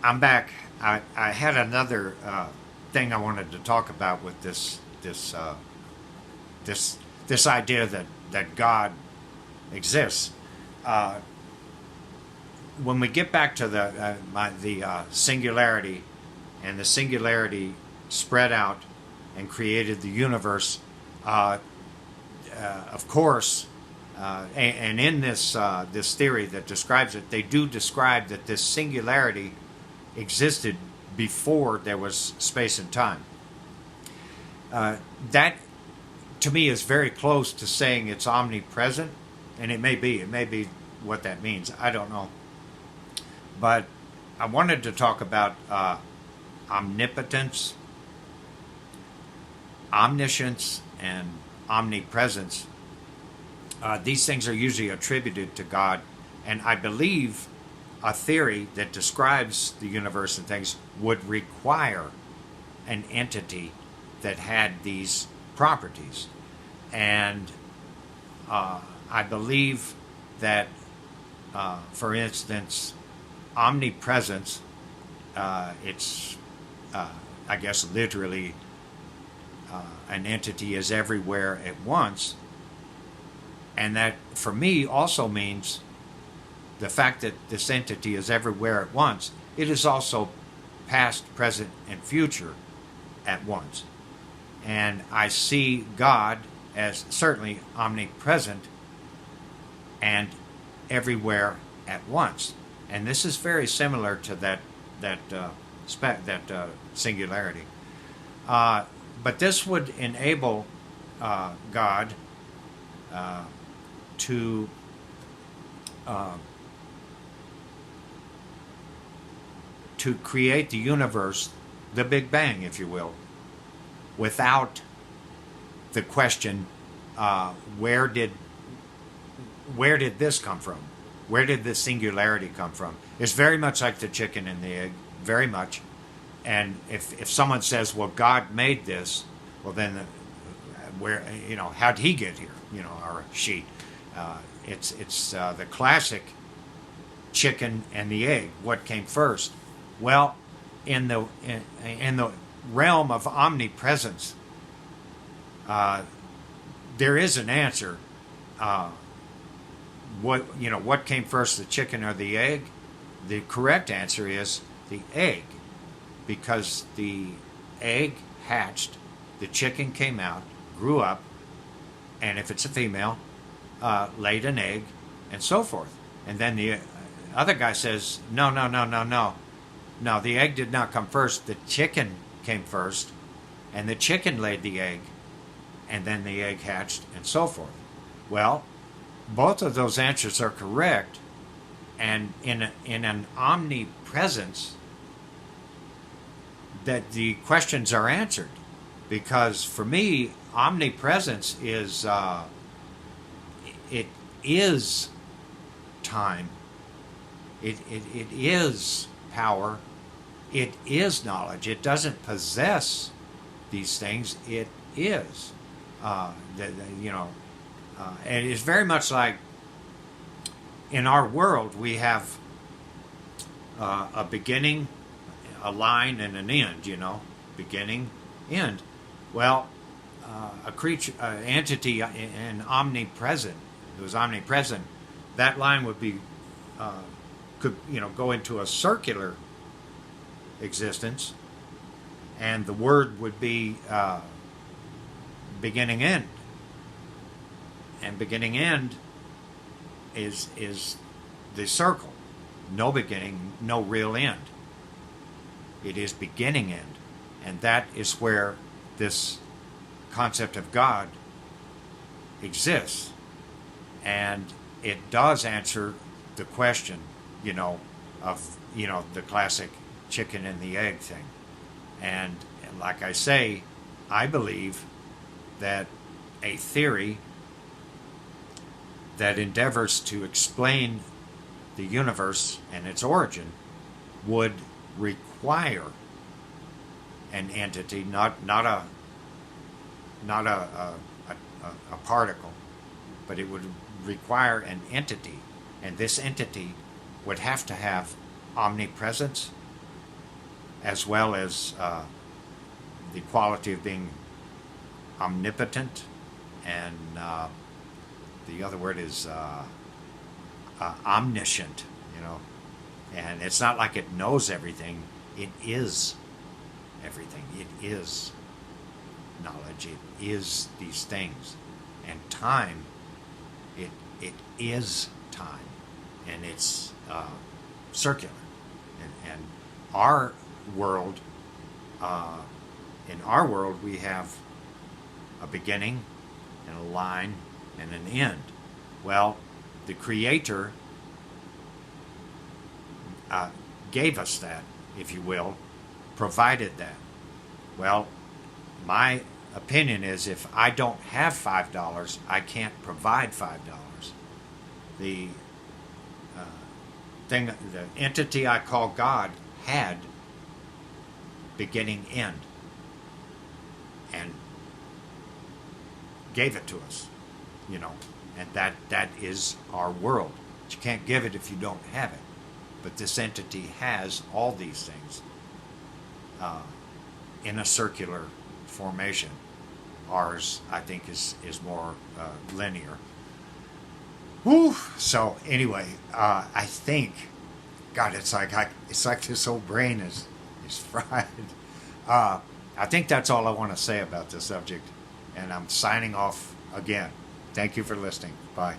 I'm back. I had another thing I wanted to talk about with this this idea that God exists. Uh, when we get back to the singularity, and the singularity spread out and created the universe, uh, of course, and in this theory that describes it, they do describe that this singularity existed before there was space and time. That to me is very close to saying it's omnipresent, and it may be what that means. I don't know, but I wanted to talk about omnipotence, omniscience, and omnipresence. These things are usually attributed to God, and I believe a theory that describes the universe and things would require an entity that had these properties. And I believe that, for instance, omnipresence, it's, I guess, literally an entity is everywhere at once. And that, for me, also means the fact that this entity is everywhere at once, it is also past, present, and future at once. And I see God as certainly omnipresent and everywhere at once. And this is very similar to that singularity. But this would enable God to to create the universe, the Big Bang, if you will, without the question, where did this come from? Where did this singularity come from? It's very much like the chicken and the egg, very much. And if someone says, well, God made this, well, then where, how'd he get here, or she? It's the classic chicken and the egg. What came first? Well, in the realm of omnipresence, there is an answer. What came first, the chicken or the egg? The correct answer is the egg, because the egg hatched, the chicken came out, grew up, and if it's a female, laid an egg, and so forth. And then the other guy says, no, the egg did not come first. The chicken came first, and the chicken laid the egg, and then the egg hatched, and so forth. Well, both of those answers are correct, and in an omnipresence, that the questions are answered. Because for me, omnipresence is it is time. It is power. It is knowledge. It doesn't possess these things. It is. And it's very much like in our world we have a beginning, a line, and an end. Beginning, end. Well, a creature, entity, and omnipresent. It was omnipresent. That line would be could go into a circular existence, and the word would be beginning end. And beginning end is the circle. No beginning, no real end. It is beginning end, and that is where this concept of God exists, and it does answer the question, of the classic chicken and the egg thing. And like I say, I believe that a theory that endeavors to explain the universe and its origin would require an entity, not a particle, but it would require an entity, and this entity would have to have omnipresence, as well as the quality of being omnipotent, and the other word is omniscient, you know. And it's not like it knows everything, it is everything. It is knowledge, it is these things. And time, it is time, and it's circular. And our world, in our world, we have a beginning and a line and an end. Well, the Creator gave us that, if you will, provided that. Well, my opinion is if I don't have $5, I can't provide $5. The the entity I call God had beginning, end, and gave it to us, you know, and that is our world. But you can't give it if you don't have it. But this entity has all these things in a circular formation. Ours, I think, is more linear. Whew. So anyway, I think, God, it's like this whole brain is fried. I think that's all I want to say about this subject, and I'm signing off again. Thank you for listening. Bye.